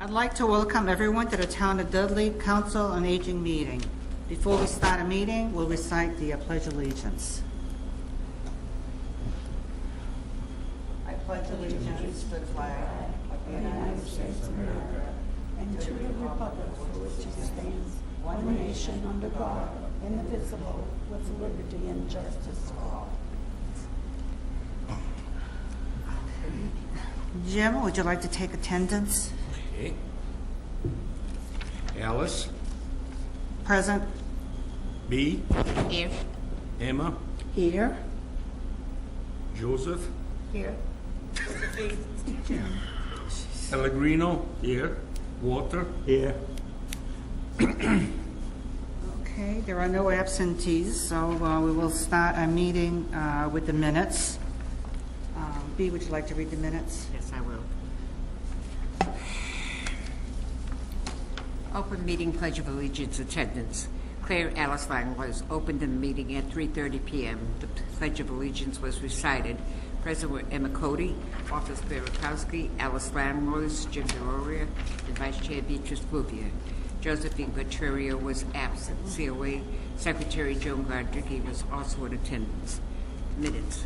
I'd like to welcome everyone to the Town of Dudley Council on Aging meeting. Before we start a meeting, we'll recite the Pledge of Allegiance. I pledge allegiance to the flag of the United States of America and to the republic for which it stands, one nation under God, indivisible, with liberty and justice for all. Jim, would you like to take attendance? Okay. Alice. Present. B. Here. Emma. Here. Joseph. Here. Pellegrino. Here. Walter. Here. Okay, there are no absentees, so we will start our meeting with the minutes. B, would you like to read the minutes? Yes, I will. Open meeting, Pledge of Allegiance, attendance. Claire Alice Langlois opened the meeting at 3:30 p.m. The Pledge of Allegiance was recited. Present were Emma Cody, Officer Barakowski, Alice Langlois, Jim DeRoria, and Vice Chair Beatrice Bouvier. Josephine Viterio was absent. COA Secretary Joan Gardicki was also in attendance. Minutes.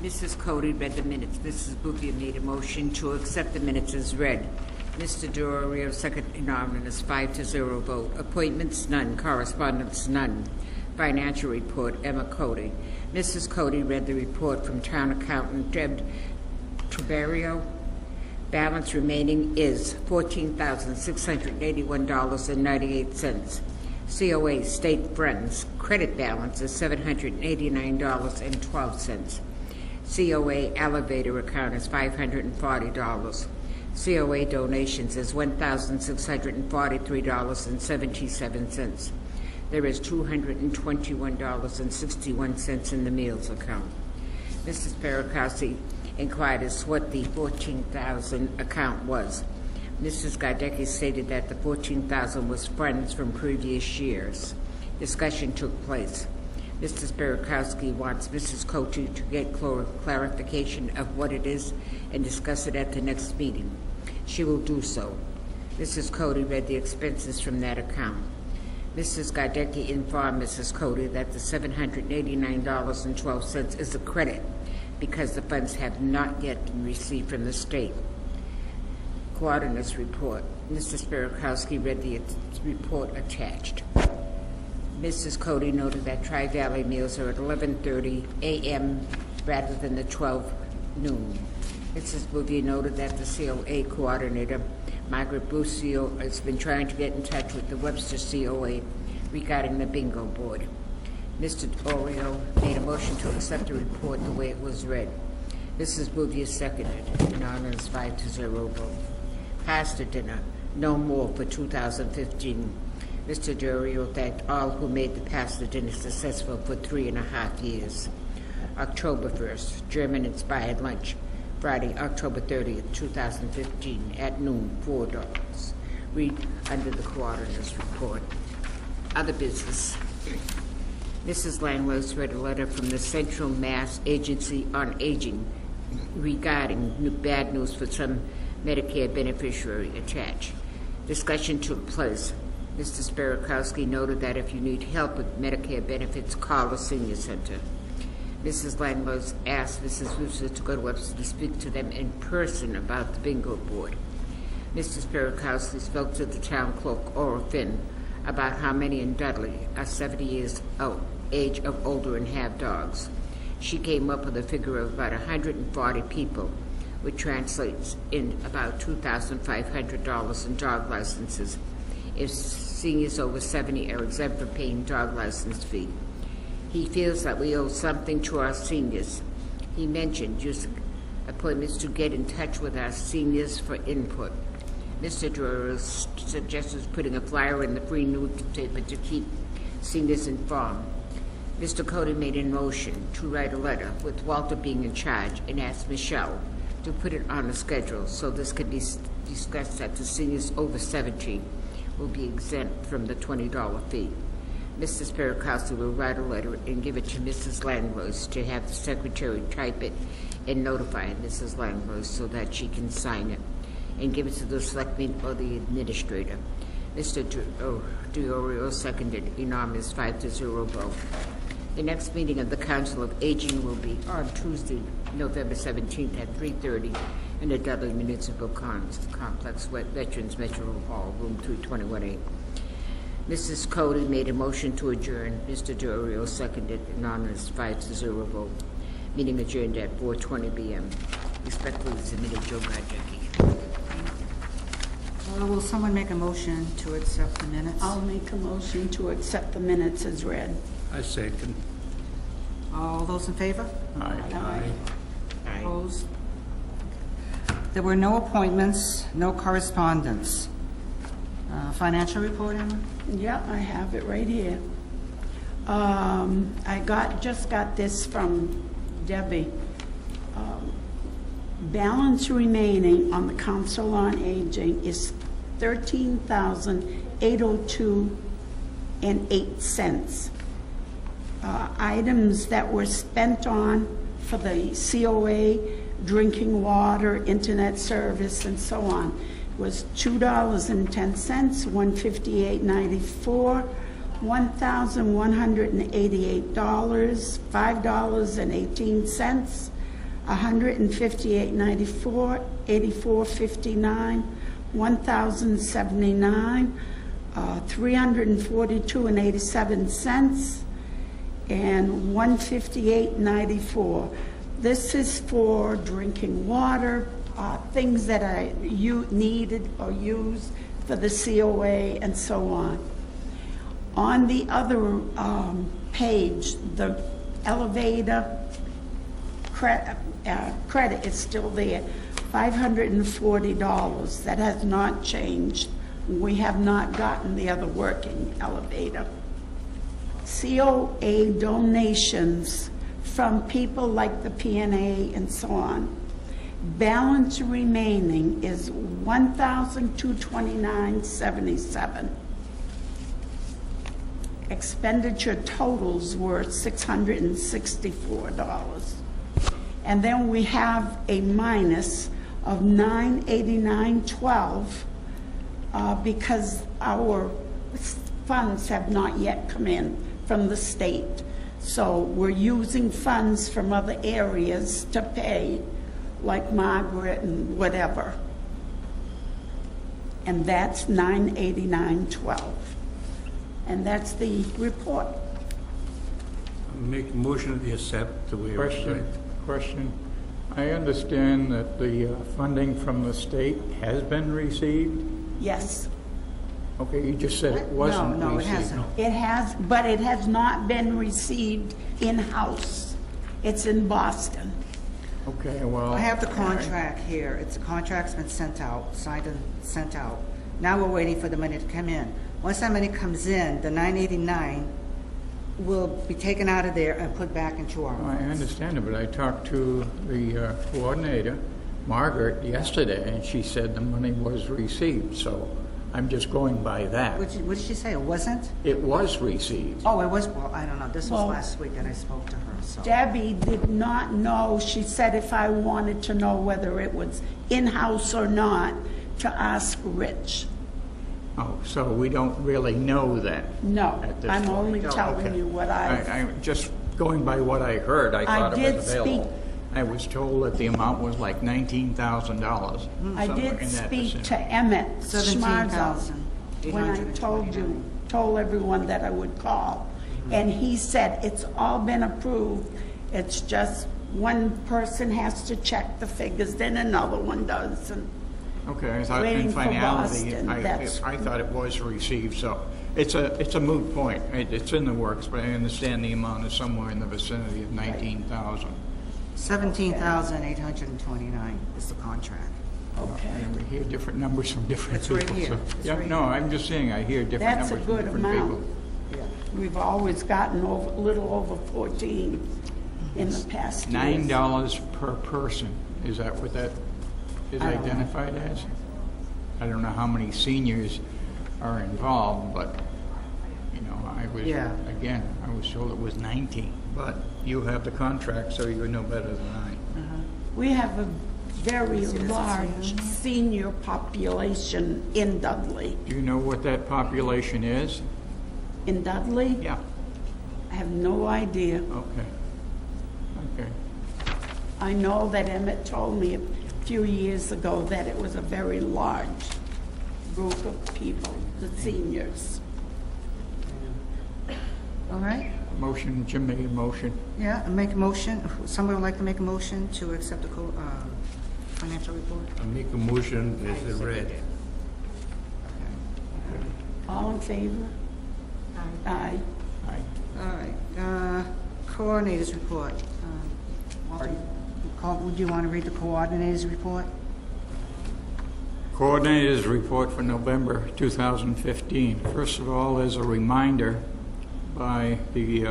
Mrs. Cody read the minutes. Mrs. Bouvier made a motion to accept the minutes as read. Mr. DeRorio, second unanimous, 5-0 vote. Appointments, none. Correspondence, none. Financial report, Emma Cody. Mrs. Cody read the report from Town Accountant Deb Tuberio. Balance remaining is $14,681.98. COA State Friends credit balance is $789.12. COA elevator account is $540. COA donations is $1,643.77. There is $221.61 in the meals account. Mrs. Barakowski inquired as to what the $14,000 account was. Mrs. Gardecki stated that the $14,000 was funds from previous years. Discussion took place. Mrs. Barakowski wants Mrs. Cody to get clarification of what it is and discuss it at the next meeting. She will do so. Mrs. Cody read the expenses from that account. Mrs. Gardecki informed Mrs. Cody that the $789.12 is a credit because the funds have not yet been received from the state. Coordinator's report. Mrs. Barakowski read the report attached. Mrs. Cody noted that Tri-Valley meals are at 11:30 a.m. rather than the 12 noon. Mrs. Bouvier noted that the COA coordinator, Margaret Busio, has been trying to get in touch with the Webster COA regarding the bingo board. Mr. Oreo made a motion to accept the report the way it was read. Mrs. Bouvier seconded. Unanimous 5-0 vote. Pasta dinner, no more for 2015. Mr. Durio thanked all who made the pasta dinner successful for 3.5 years. October 1st, German-inspired lunch. Friday, October 30th, 2015, at noon, $4. Read under the coordinator's report. Other business. Mrs. Langlois read a letter from the Central Mass Agency on Aging regarding bad news for some Medicare beneficiary attached. Discussion took place. Mr. Barakowski noted that if you need help with Medicare benefits, call the Senior Center. Mrs. Langlois asked Mrs. Russo to go to Webster to speak to them in person about the bingo board. Mrs. Barakowski spoke to the town clerk, Ora Finn, about how many in Dudley are 70 years of age of older and have dogs. She came up with a figure of about 140 people, which translates in about $2,500 in dog licenses if seniors over 70 are exempt from paying dog license fee. He feels that we owe something to our seniors. He mentioned using appointments to get in touch with our seniors for input. Mr. Durer suggested putting a flyer in the free newspaper to keep seniors informed. Mr. Cody made a motion to write a letter with Walter being in charge and asked Michelle to put it on the schedule so this could be discussed that the seniors over 70 will be exempt from the $20 fee. Mrs. Barakowski will write a letter and give it to Mrs. Langlois to have the secretary type it and notify Mrs. Langlois so that she can sign it. and give it to the selectman or the administrator. Mr. Diorio seconded, unanimous 5-0 vote. The next meeting of the Council of Aging will be on Tuesday, November 17th at 3:30 in the Dudley Municipal Complex, Veterans Metro Hall, room 221A. Mrs. Cody made a motion to adjourn. Mr. Diorio seconded, unanimous 5-0 vote. Meeting adjourned at 4:20 p.m. Respectfully submitted, Joe Gadjaki. Will someone make a motion to accept the minutes? I'll make a motion to accept the minutes as read. I second. All those in favor? Aye. Opposed? There were no appointments, no correspondence. Financial report, Emma? Yeah, I have it right here. I just got this from Debbie. Balance remaining on the Council on Aging is $13,802.08. Items that were spent on for the COA, drinking water, internet service, and so on was $2.10, $158.94, $1,188, $5.18, $158.94, $84.59, $1,079, $342.87, and $158.94. This is for drinking water, things that I needed or used for the COA and so on. On the other page, the elevator credit is still there, $540. That has not changed. We have not gotten the other working elevator. COA donations from people like the PNA and so on. Balance remaining is $1,229.77. Expenditure totals were $664. And then we have a minus of $989.12 because our funds have not yet come in from the state. So we're using funds from other areas to pay, like Margaret and whatever. And that's $989.12. And that's the report. Make a motion to accept the way it was read. Question. I understand that the funding from the state has been received. Yes. Okay, you just said it wasn't No, it received. hasn't. It has, but it has not been received in-house. It's in Boston. Okay, well. I have the contract here. The contract's been sent out, signed and sent out. Now we're waiting for the money to come in. Once that money comes in, the $989 will be taken out of there and put back into our I funds. understand it, but I talked to the coordinator, Margaret, yesterday, and she said the money was received, so I'm just going by that. What did she say? It wasn't? It was received. Oh, it was? Well, I don't know. This was Well, last week that I spoke to her, so. Debbie did not know. She said if I wanted to know whether it was in-house or not, to ask Rich. Oh, so we don't really know that? No, At this I'm point. only Oh, telling okay. you what I'm just going by what I heard. I thought it did was available. speak- I was told that the amount was like $19,000. I somewhere did in that speak to vicinity. Emmett Schmarzel when I $17,829. told everyone that I would call. And he said it's all been approved. It's just one person has to check the figures, then another one does. And Okay, I thought waiting in for finality, Boston, that's- I thought it was received, so it's a moot point. It's in the works, but I understand the amount is somewhere in the vicinity of 19,000. 17,829 is the contract. Okay. And we hear different numbers from different It's people. right here. so- It's Yeah, right no, I'm just saying, I hear different That's a numbers from good different amount. people. We've always gotten a little over 14 in the past years. $9 per person, is that what that is I don't know. identified as? I don't know how many seniors are involved, but, you know, I was, Yeah. again, I was told it was 19, but you have the contract, so you know better than I. We have a very large senior population in Dudley. Do you know what that population is? In Dudley? Yeah. I have no idea. Okay. Okay. I know that Emmett told me a few years ago that it was a very large group of people, the seniors. All right? Motion, Jim made a motion. Yeah, I make a motion. Somebody would like to make a motion to accept the financial report? I make a motion as read. All in favor? Aye. Aye. All right. Coordinators report. Walter, would you want to read the coordinators report? Coordinators report for November 2015. First of all, as a reminder by the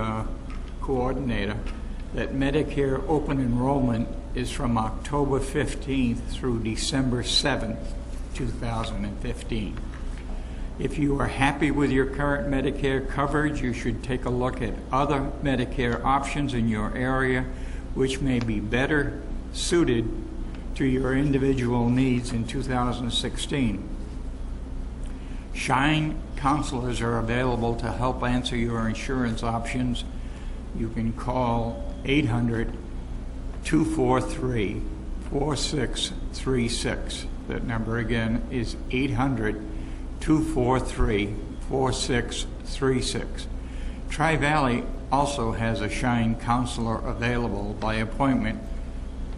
coordinator that Medicare open enrollment is from October 15th through December 7th, 2015. If you are happy with your current Medicare coverage, you should take a look at other Medicare options in your area which may be better suited to your individual needs in 2016. Shine counselors are available to help answer your insurance options. You can call 800-243-4636. That number again is 800-243-4636. Tri-Valley also has a Shine counselor available by appointment,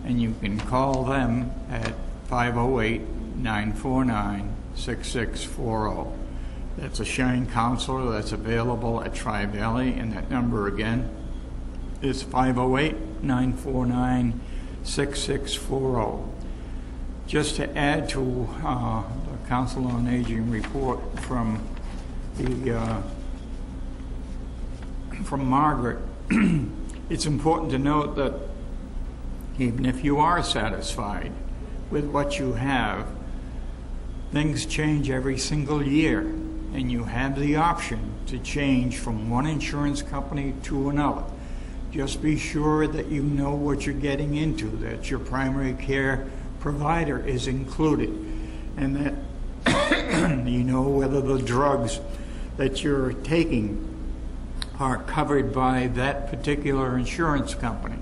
and you can call them at 508-949-6640. That's a Shine counselor that's available at Tri-Valley, and that number again is 508-949-6640. Just to add to the Council on Aging report from Margaret, it's important to note that even if you are satisfied with what you have, things change every single year, and you have the option to change from one insurance company to another. Just be sure that you know what you're getting into, that your primary care provider is included, and that you know whether the drugs that you're taking are covered by that particular insurance company.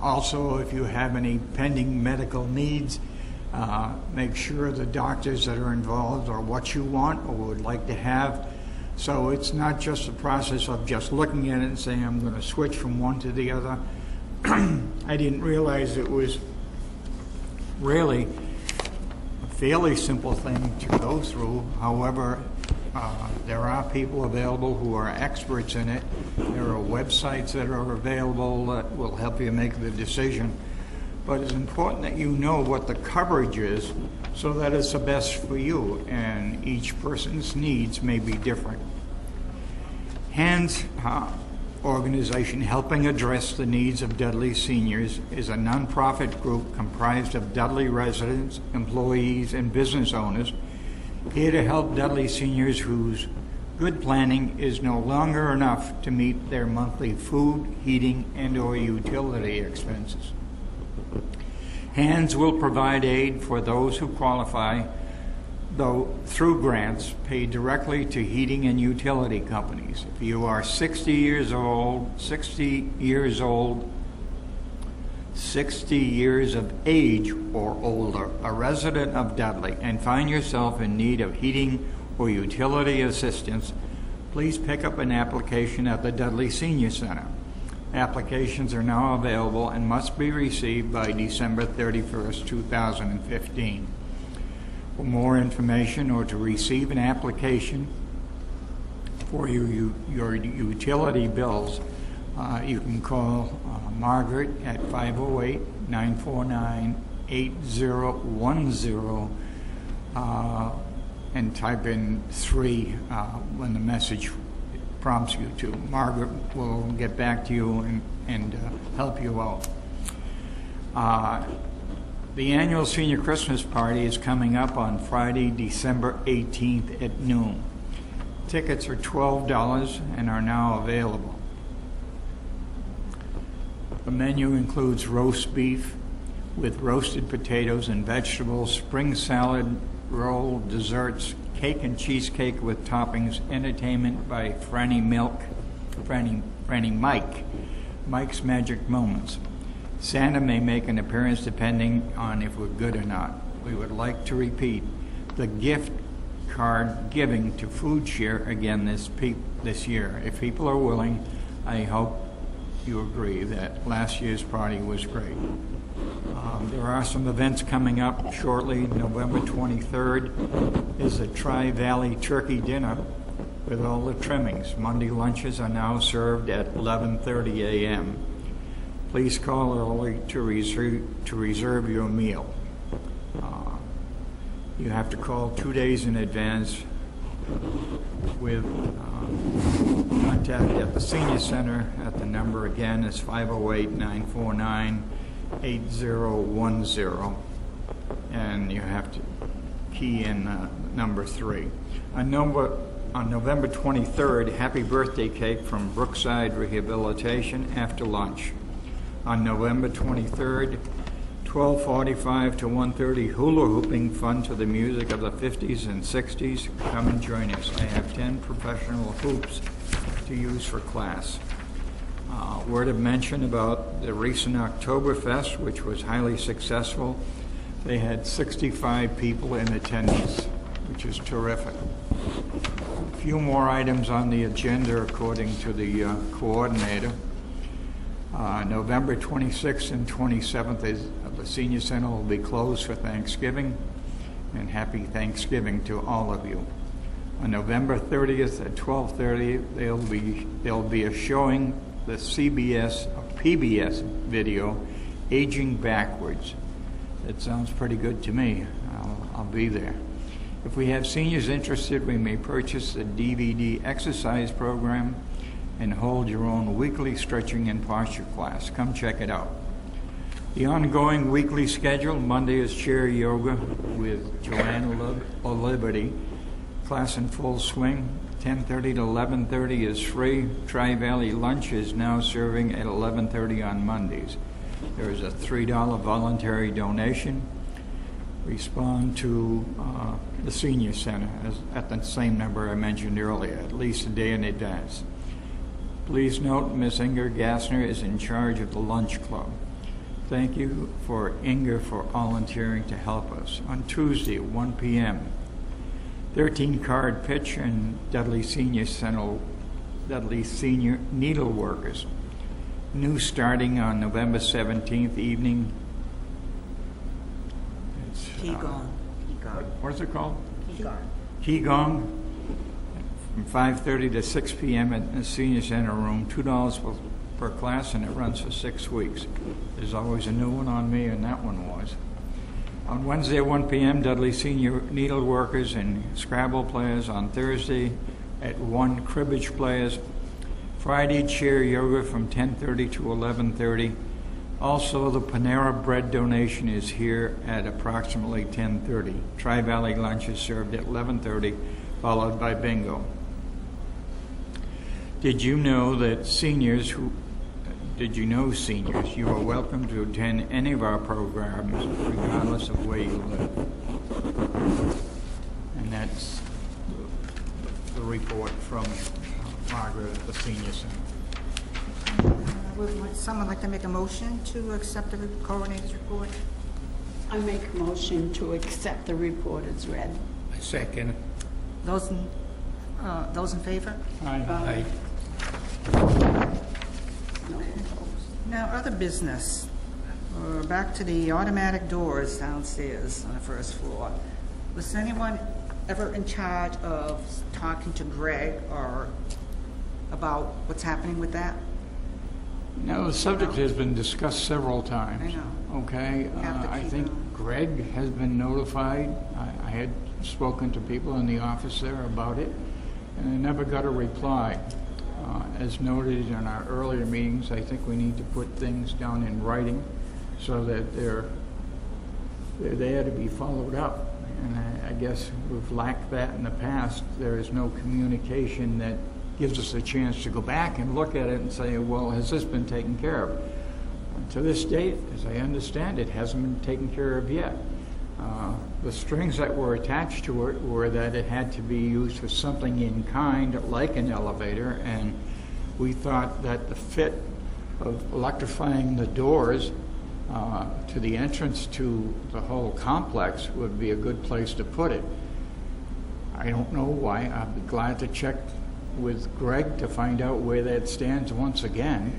Also, if you have any pending medical needs, make sure the doctors that are involved are what you want or would like to have. So it's not just a process of just looking at it and saying, I'm going to switch from one to the other. I didn't realize it was really a fairly simple thing to go through. However, there are people available who are experts in it. There are websites that are available that will help you make the decision. But it's important that you know what the coverage is so that it's the best for you, and each person's needs may be different. HANDS organization helping address the needs of Dudley seniors is a nonprofit group comprised of Dudley residents, employees, and business owners here to help Dudley seniors whose good planning is no longer enough to meet their monthly food, heating, and/or utility expenses. HANDS will provide aid for those who qualify, though through grants paid directly to heating and utility companies. If you are 60 years of age or older, a resident of Dudley, and find yourself in need of heating or utility assistance, please pick up an application at the Dudley Senior Center. Applications are now available and must be received by December 31st, 2015. For more information or to receive an application for your utility bills, you can call Margaret at 508-949-8010 and type in 3 when the message prompts you to. Margaret will get back to you and help you out. The annual Senior Christmas Party is coming up on Friday, December 18th at noon. Tickets are $12 and are now available. The menu includes roast beef, with roasted potatoes and vegetables, spring salad, roll, desserts, cake and cheesecake with toppings, entertainment by Franny Mike, Mike's Magic Moments. Santa may make an appearance depending on if we're good or not. We would like to repeat the gift card giving to Food Share again this year. If people are willing, I hope you agree that last year's party was great. There are some events coming up shortly. November 23rd is the Tri-Valley Turkey Dinner with all the trimmings. Monday lunches are now served at 11:30 a.m. Please call early to reserve your meal. You have to call 2 days in advance with contact at the Senior Center at the number again is 508-949-8010, and you have to key in number 3. On November 23rd, happy birthday cake from Brookside Rehabilitation after lunch. On November 23rd, 12:45 to 1:30, hula hooping fun to the music of the 50s and 60s. Come and join us. I have 10 professional hoops to use for class. Word of mention about the recent Oktoberfest, which was highly successful. They had 65 people in attendance, which is terrific. A few more items on the agenda according to the coordinator. November 26th and 27th the Senior Center will be closed for Thanksgiving, and happy Thanksgiving to all of you. On November 30th at 12:30, there'll be a showing the PBS video, Aging Backwards. It sounds pretty good to me. I'll be there. If we have seniors interested, we may purchase the DVD exercise program and hold your own weekly stretching and posture class. Come check it out. The ongoing weekly schedule: Monday is chair yoga with Joanna Liberty, class in full swing. 10:30 to 11:30 is free. Tri-Valley lunch is now serving at 11:30 on Mondays. There is a $3 voluntary donation. Respond to the Senior Center at the same number I mentioned earlier, at least a day in advance. Please note Ms. Inger Gassner is in charge of the lunch club. Thank you for Inger for volunteering to help us. On Tuesday at 1 p.m., 13-card pitch and Dudley Senior Needle Workers. New starting on November 17th evening. It's, Qigong. what is it called? Qigong. Qigong. From 5:30 to 6 p.m. at the Senior Center room. $2 per class, and it runs for 6 weeks. There's always a new one on me, and that one was. On Wednesday at 1 p.m., Dudley Senior Needle Workers and Scrabble players. On Thursday at 1, Cribbage players. Friday, chair yoga from 10:30 to 11:30. Also, the Panera Bread donation is here at approximately 10:30. Tri-Valley lunch is served at 11:30, followed by bingo. Did you know seniors, you are welcome to attend any of our programs, regardless of where you live. And that's the report from Margaret at the Senior Center. Would someone like to make a motion to accept the coordinator's report? I make a motion to accept the report as read. I second. Those in favor? Aye. Now, other business. Back to the automatic doors downstairs on the first floor. Was anyone ever in charge of talking to Greg or about what's happening with that? No, the subject has been discussed several times. I know. Okay, We have to I keep think it on. Greg has been notified. I had spoken to people in the office there about it, and I never got a reply. As noted in our earlier meetings, I think we need to put things down in writing so that they're there to be followed up. And I guess we've lacked that in the past. There is no communication that gives us a chance to go back and look at it and say, well, has this been taken care of? To this date, as I understand it, hasn't been taken care of yet. The strings that were attached to it were that it had to be used for something in kind, like an elevator, and we thought that the fit of electrifying the doors to the entrance to the whole complex would be a good place to put it. I don't know why. I'd be glad to check with Greg to find out where that stands once again,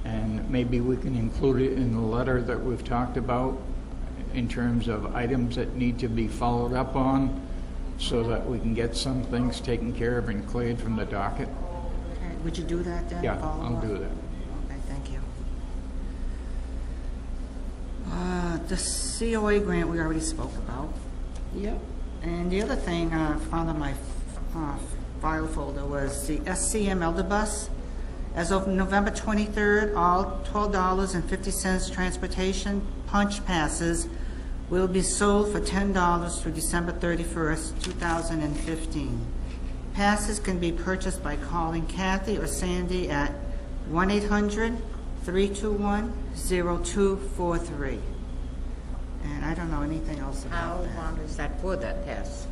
and maybe we can include it in the letter that we've talked about in terms of items that need to be followed up on so that we can get some things taken care of and cleared from the docket. Okay, would you do that then? Yeah, Follow I'll up? do that. Okay, thank you. The COA grant we already spoke about. Yep. And the other thing I found in my file folder was the SCM Elder Bus. As of November 23rd, all $12.50 transportation punch passes will be sold for $10 through December 31st, 2015. Passes can be purchased by calling Kathy or Sandy at 1-800-321-0243. And I don't know anything else How about that. long is that for, that pass?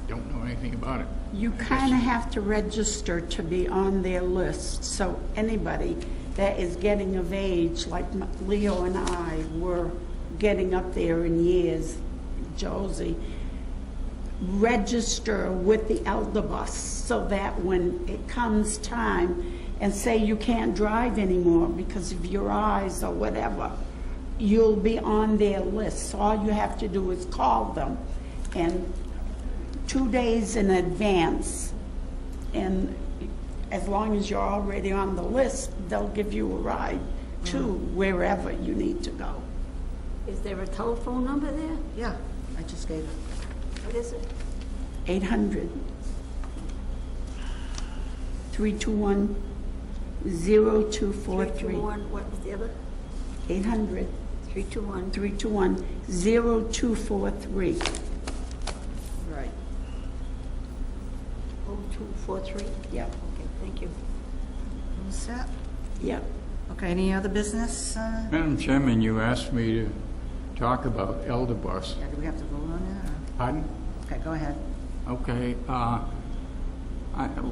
Don't know anything about it. You kind of have to register to be on their list, so anybody that is getting of age, like Leo and I were getting up there in years, Josie, register with the elder bus so that when it comes time and say you can't drive anymore because of your eyes or whatever, you'll be on their list. So all you have to do is call them, and 2 days in advance, and as long as you're already on the list, they'll give you a ride to wherever you need to go. Is there a telephone number there? Yeah, I just gave it. What is it? 800 321 0243. 321, what was the other? 800 321. 321 0243. Right. 0243? Yep, Okay, thank you. All set? yep. Okay, any other business? Madam Chairman, you asked me to talk about elder bus. Yeah, do we have to vote on that? Pardon? Okay, go ahead. Okay.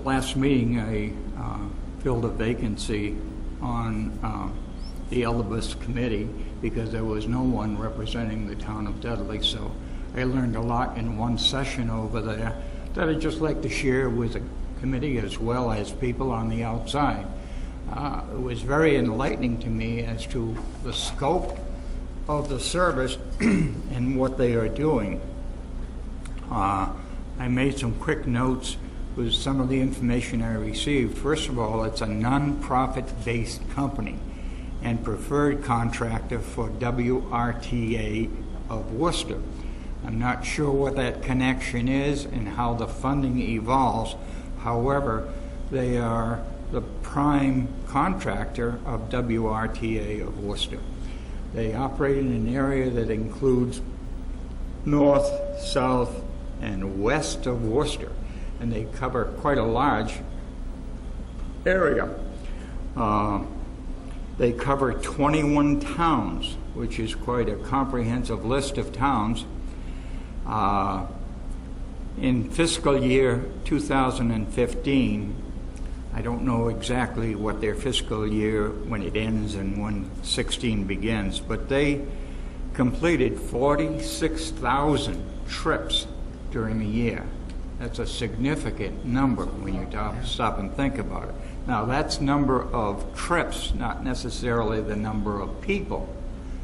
Last meeting, I filled a vacancy on the elder bus committee because there was no one representing the town of Dudley. So I learned a lot in one session over there that I'd just like to share with the committee as well as people on the outside. It was very enlightening to me as to the scope of the service and what they are doing. I made some quick notes with some of the information I received. First of all, it's a non-profit-based company and preferred contractor for WRTA of Worcester. I'm not sure what that connection is and how the funding evolves. However, they are the prime contractor of WRTA of Worcester. They operate in an area that includes north, south, and west of Worcester, and they cover quite a large area. They cover 21 towns, which is quite a comprehensive list of towns. In fiscal year 2015, I don't know exactly what their fiscal year when it ends and when 16 begins, but they completed 46,000 trips during the year. That's a significant number when you stop and think about it. Now, that's number of trips, not necessarily the number of people.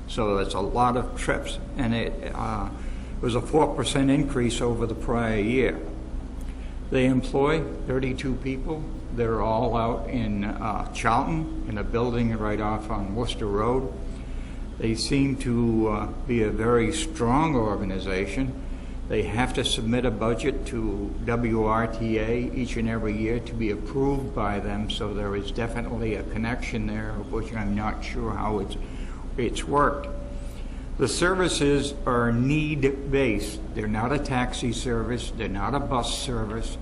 So it's a lot of trips, and it was a 4% increase over the prior year. They employ 32 people. They're all out in Charlton, in a building right off on Worcester Road. They seem to be a very strong organization. They have to submit a budget to WRTA each and every year to be approved by them, so there is definitely a connection there, which I'm not sure how it's worked. The services are need-based. They're not a taxi service. They're not a bus service.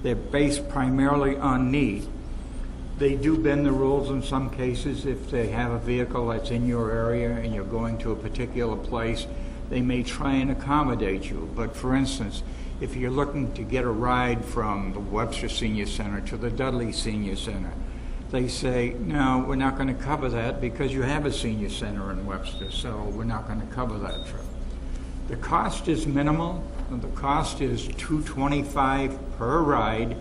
They're based primarily on need. They do bend the rules in some cases. If they have a vehicle that's in your area and you're going to a particular place, they may try and accommodate you. But for instance, if you're looking to get a ride from the Webster Senior Center to the Dudley Senior Center, they say, no, we're not going to cover that because you have a senior center in Webster, so we're not going to cover that trip. The cost is minimal. The cost is $2.25 per ride,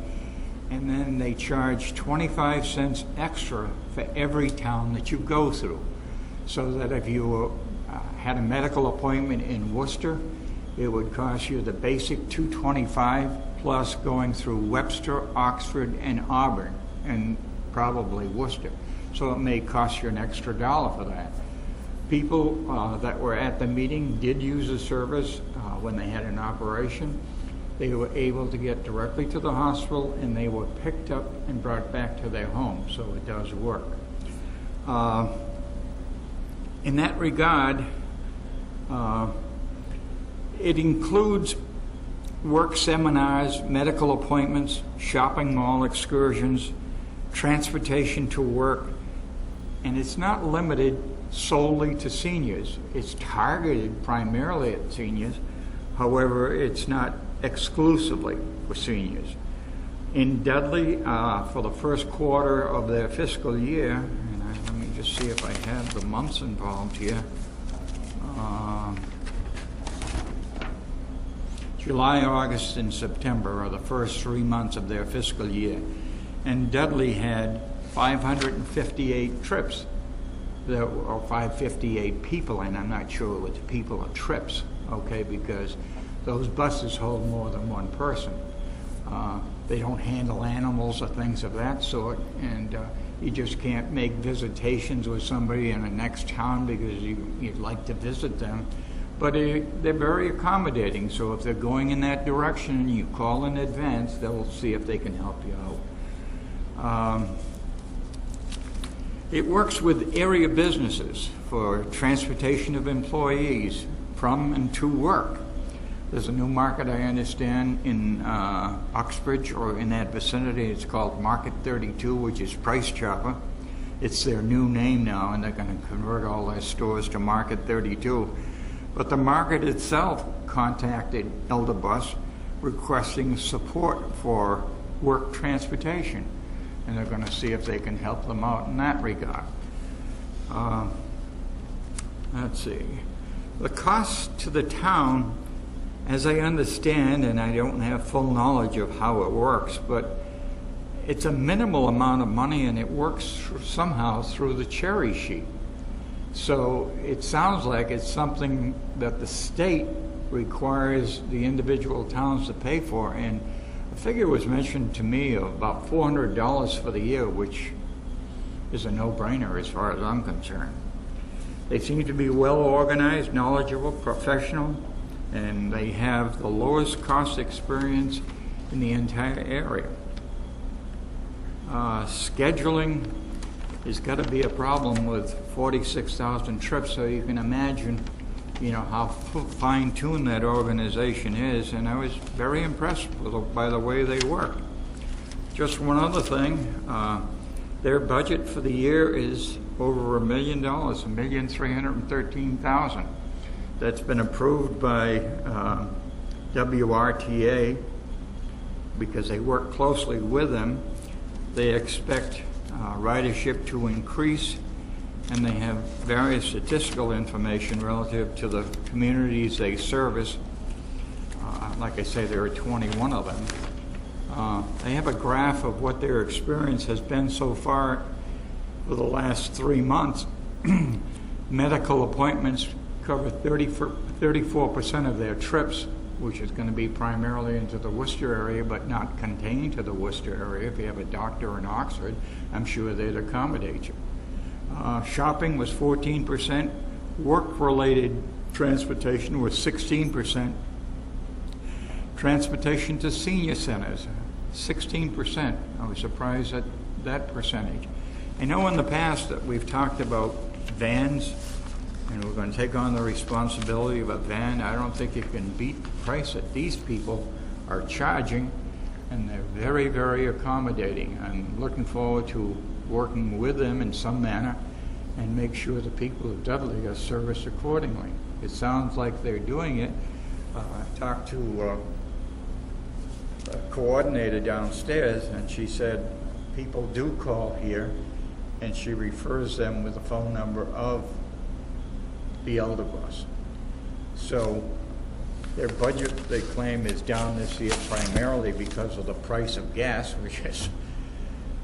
and then they charge 25 cents extra for every town that you go through. So that if you had a medical appointment in Worcester, it would cost you the basic $2.25 plus going through Webster, Oxford, and Auburn, and probably Worcester. So it may cost you an extra $1 for that. People that were at the meeting did use the service when they had an operation. They were able to get directly to the hospital, and they were picked up and brought back to their home, so it does work. In that regard, it includes work seminars, medical appointments, shopping mall excursions, transportation to work, and it's not limited solely to seniors. It's targeted primarily at seniors. However, it's not exclusively for seniors. In Dudley, for the first quarter of their fiscal year, and let me just see if I have the months involved here. July, August, and September are the first 3 months of their fiscal year. And Dudley had 558 trips. There were 558 people, and I'm not sure it was people or trips, okay, because those buses hold more than one person. They don't handle animals or things of that sort, and you just can't make visitations with somebody in the next town because you'd like to visit them. But they're very accommodating, so if they're going in that direction and you call in advance, they'll see if they can help you out. It works with area businesses for transportation of employees from and to work. There's a new market, I understand, in Uxbridge or in that vicinity. It's called Market 32, which is Price Chopper. It's their new name now, and they're going to convert all their stores to Market 32. But the market itself contacted Elderbus requesting support for work transportation, and they're going to see if they can help them out in that regard. Let's see. The cost to the town, as I understand, and I don't have full knowledge of how it works, but it's a minimal amount of money, and it works somehow through the cherry sheet. So it sounds like it's something that the state requires the individual towns to pay for, and a figure was mentioned to me of about $400 for the year, which is a no-brainer as far as I'm concerned. They seem to be well organized, knowledgeable, professional, and they have the lowest cost experience in the entire area. Scheduling has got to be a problem with 46,000 trips, so you can imagine, how fine-tuned that organization is, and I was very impressed by the way they work. Just one other thing, their budget for the year is over $1 million, $1,313,000. That's been approved by WRTA because they work closely with them. They expect ridership to increase, and they have various statistical information relative to the communities they service. Like I say, there are 21 of them. They have a graph of what their experience has been so far for the last 3 months. Medical appointments cover 34% of their trips, which is going to be primarily into the Worcester area, but not contained to the Worcester area. If you have a doctor in Oxford, I'm sure they'd accommodate you. Shopping was 14%. Work-related transportation was 16%. Transportation to senior centers, 16%. I was surprised at that percentage. I know in the past that we've talked about vans, and we're going to take on the responsibility of a van. I don't think you can beat the price that these people are charging, and they're very, very accommodating. I'm looking forward to working with them in some manner and make sure the people of Dudley are serviced accordingly. It sounds like they're doing it. I talked to a coordinator downstairs, and she said people do call here, and she refers them with the phone number of the elder bus. So their budget, they claim, is down this year primarily because of the price of gas, which is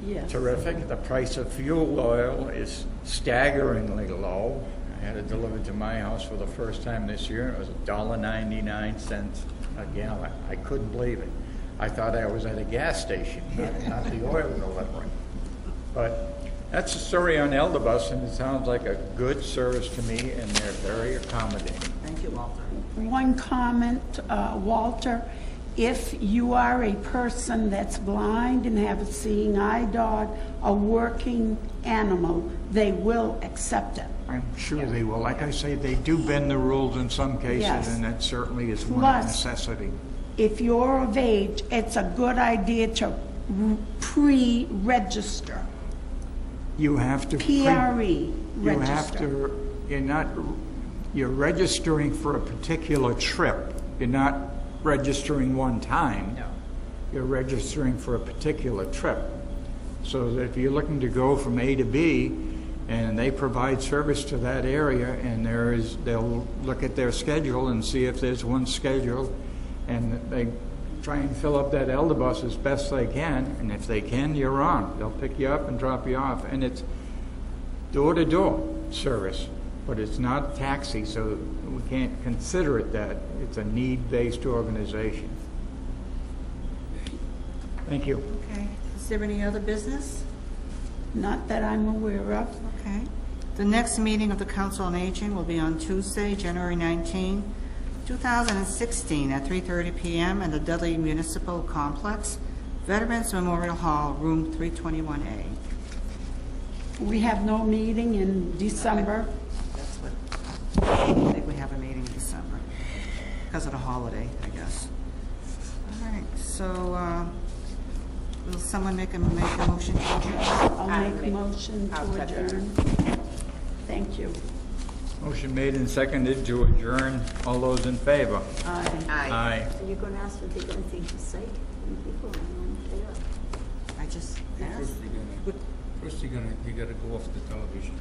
Yes. terrific. The price of fuel oil is staggeringly low. I had it delivered to my house for the first time this year. It was $1.99 a gallon. I couldn't believe it. I thought I was at a gas station, not the oil delivery. But that's the story on Elderbus, and it sounds like a good service to me, and they're very accommodating. Thank you, Walter. One comment, Walter, if you are a person that's blind and have a seeing eye dog, a working animal, they will accept it. I'm sure they will. Like I say, they do bend the rules in some cases, Yes. and that certainly is one Plus, necessity. If you're of age, it's a good idea to pre-register. You have to PRE You have register. you're registering for a particular trip. You're not registering one time. No. You're registering for a particular trip. So that if you're looking to go from A to B, and they provide service to that area, and they'll look at their schedule and see if there's one schedule, and they try and fill up that elder bus as best they can, and if they can, you're on. They'll pick you up and drop you off, and it's door-to-door service, but it's not a taxi, so we can't consider it that. It's a need-based organization. Thank you. Okay. Is there any other business? Not that I'm aware of. Okay. The next meeting of the Council on Aging will be on Tuesday, January 19, 2016, at 3:30 p.m. in the Dudley Municipal Complex, Veterans Memorial Hall, room 321A. We have no meeting in December. That's what, I think we have a meeting in December, because of the holiday, I guess. All right, so, will someone make a motion to adjourn? I'll I make a make- motion I'll to second. adjourn. Thank you. Motion made and seconded to adjourn. All those in favor? Aye. Aye. Are you going to ask if they got anything to say? Any people? I don't know if they are. I just asked. First, you gotta go off the television.